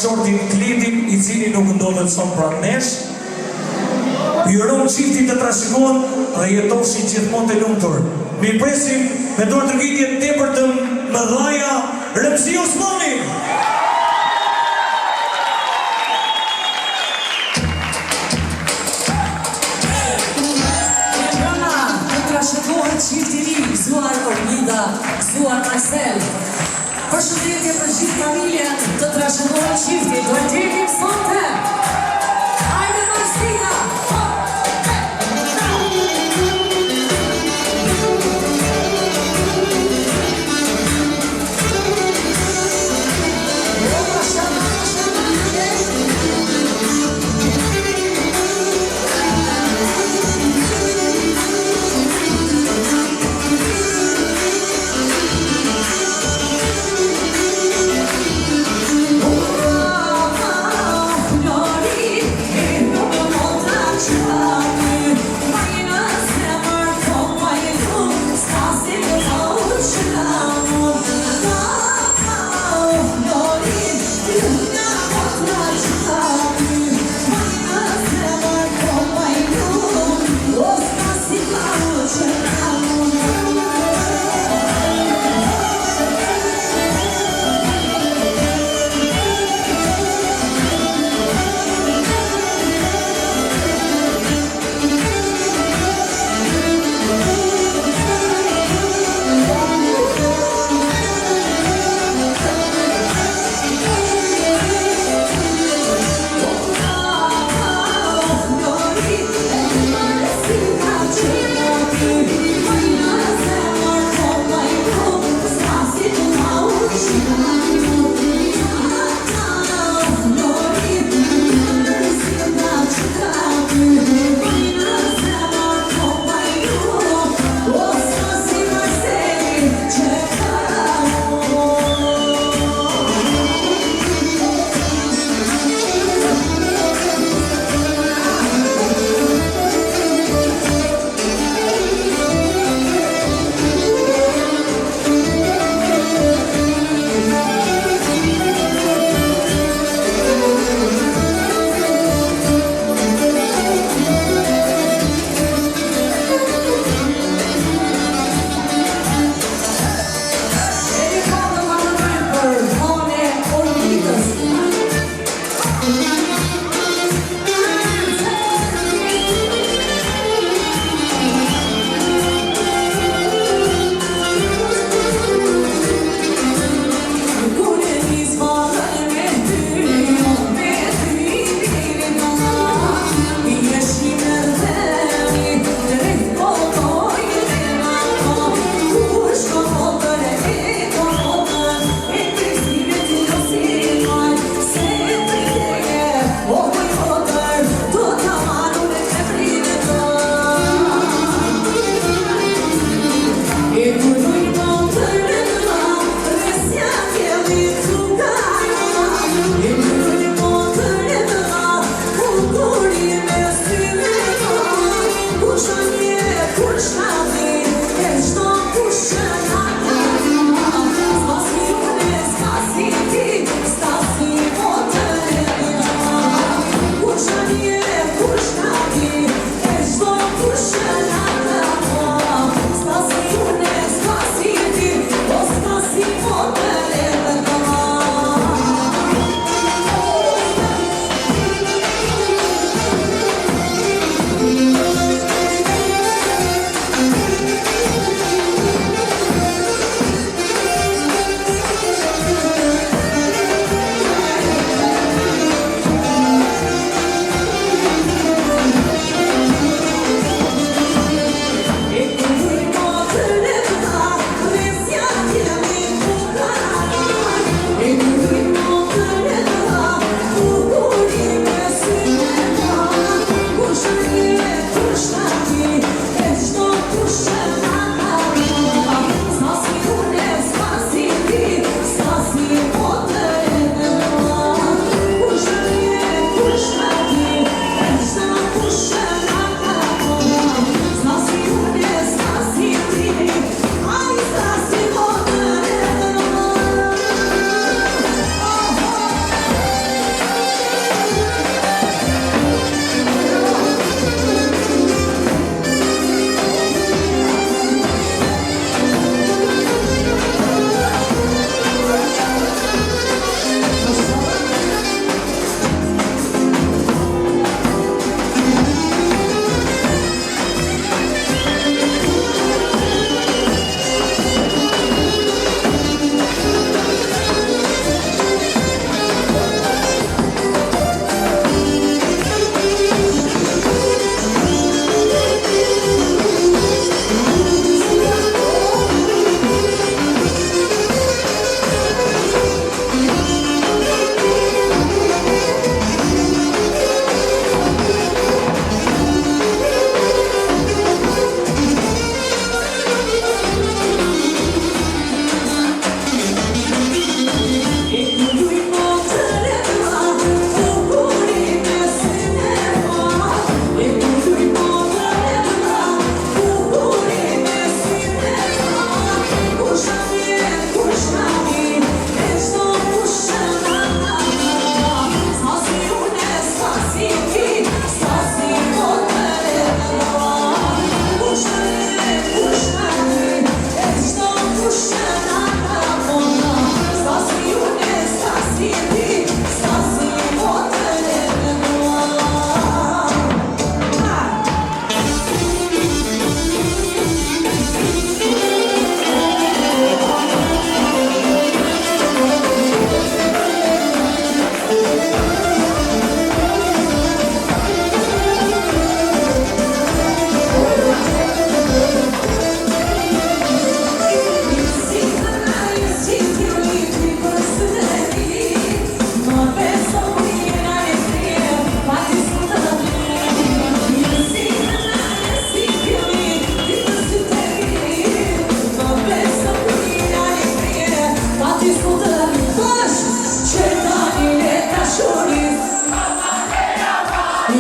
bashkëshortin Klidin, I cili nuk ndodhet sot pranë nesh. Ju urojmë çiftit të trashëguar dhe jetoshin gjithmonë të lumtur. Mirpresim me dorë trëngitje tepër të mëdhaja Remzi Osmani. Çifti I ri, gëzuar Ornida, gëzuar Marcel. Përshëndetje për gjithë familjen të trashëguar çifti, do të jemi sonte. Hajde Marcina!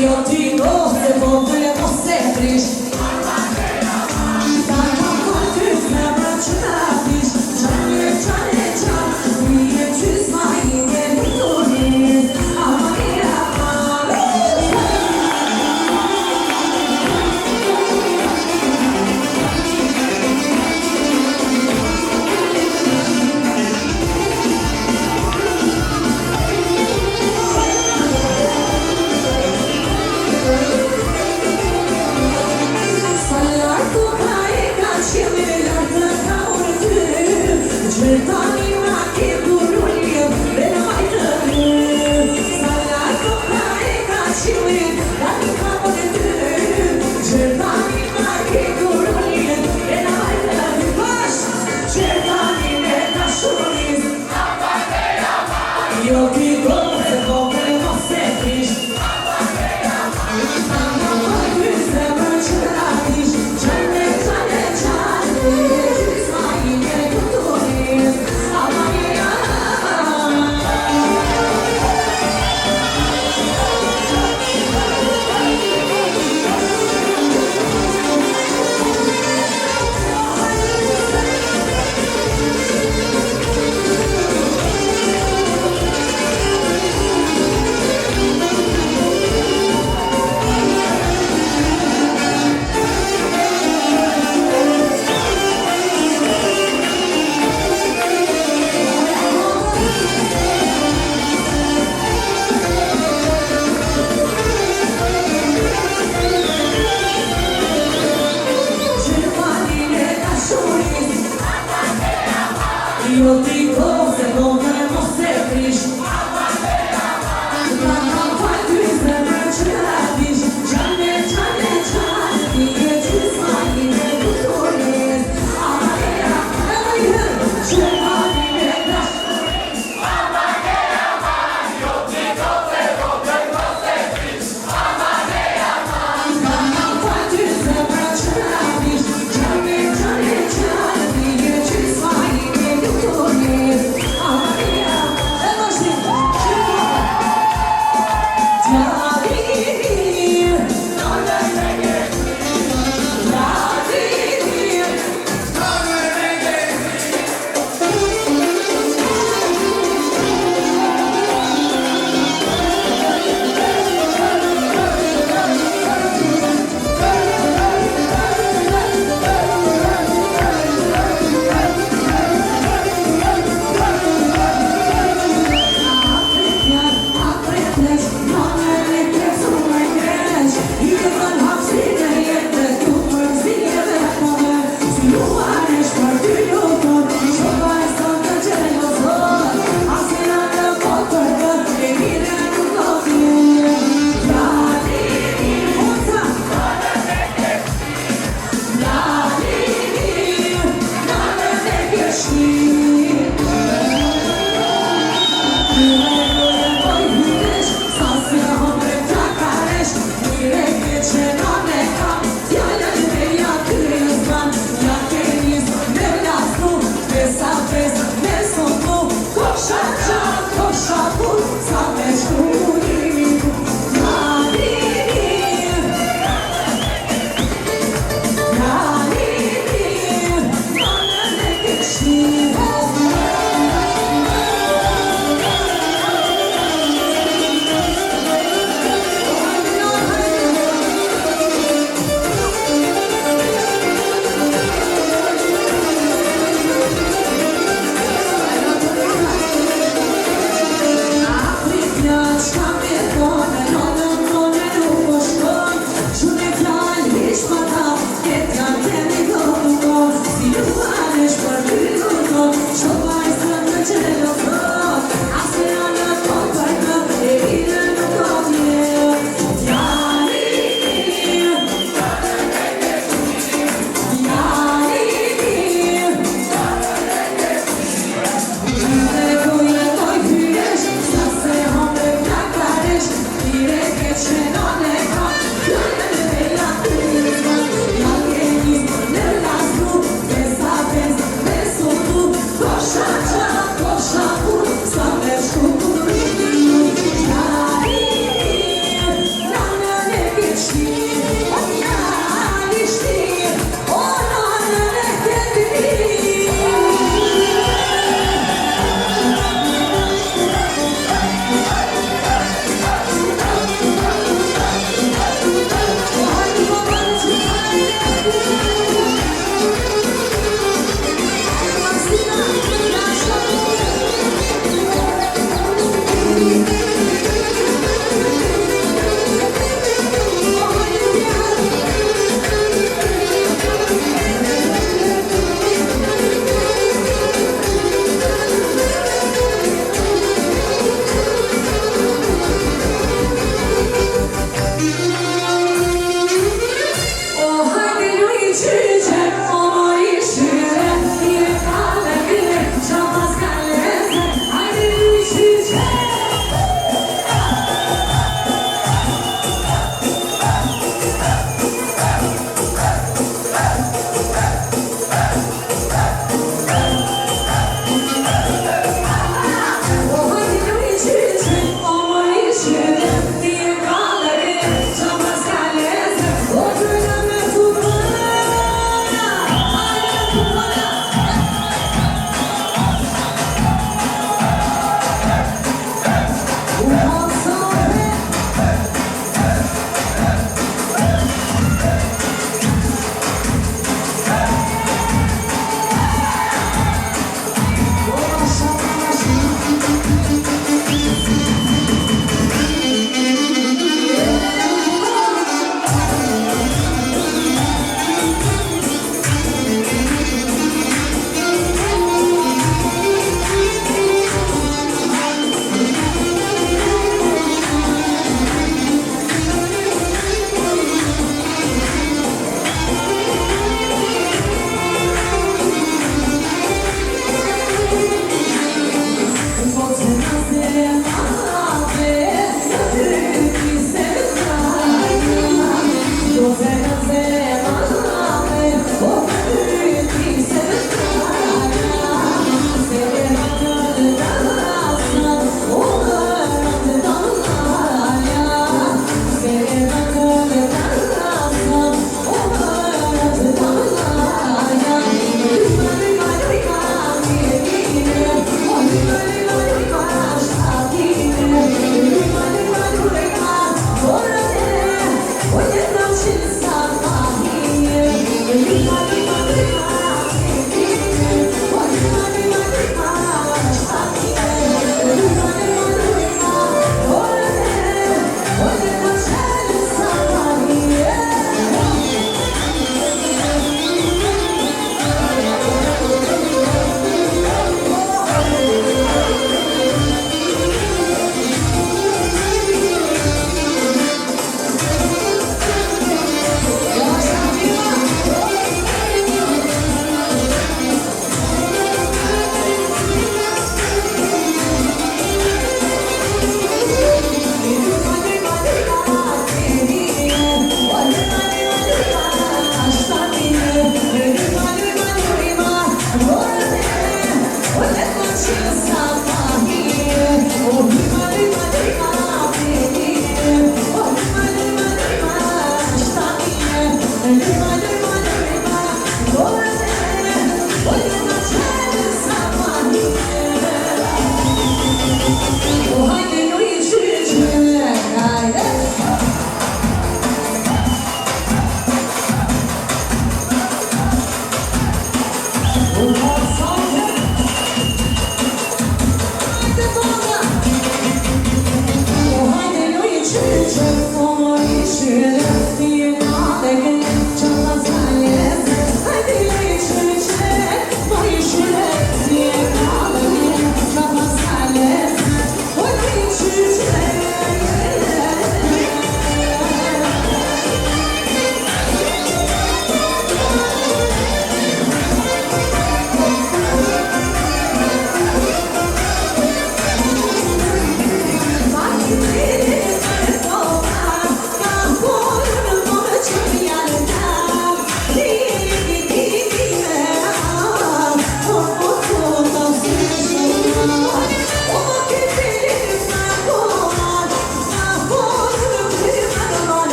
Jo ti do se vogël e mos e prish. Ta kam për ty zemra që ta dish. Qane, qane, qane, mi e qysma ime në tunis. Amare, amare. Tani ma ke durullim, bella mai tău. Salar copra e ca ciulim, tani capul de tău. Tani ma ke durullim, bella mai tău. Paș, tani me da șulim. Eu te dou se vogăl mă se priș. Tana ma ke zemra ce la diș. Ceane, ceane, ceane, ce-ți mai ime cu tunis. Eu te dou se vogăl mă se priș. Ta kam për ty zemra që ta dish. Qane, qane, qane, ti e qysma ime në tunis. Amare, amare, që tani me da șulim. Amare, amare, eu te dou se vogăl mă se priș. Amare, amare, ta kam për ty zemra që ta dish. Qane, qane, qane, ti e qysma ime në tunis. Amare, amare, mă știm. Thank you.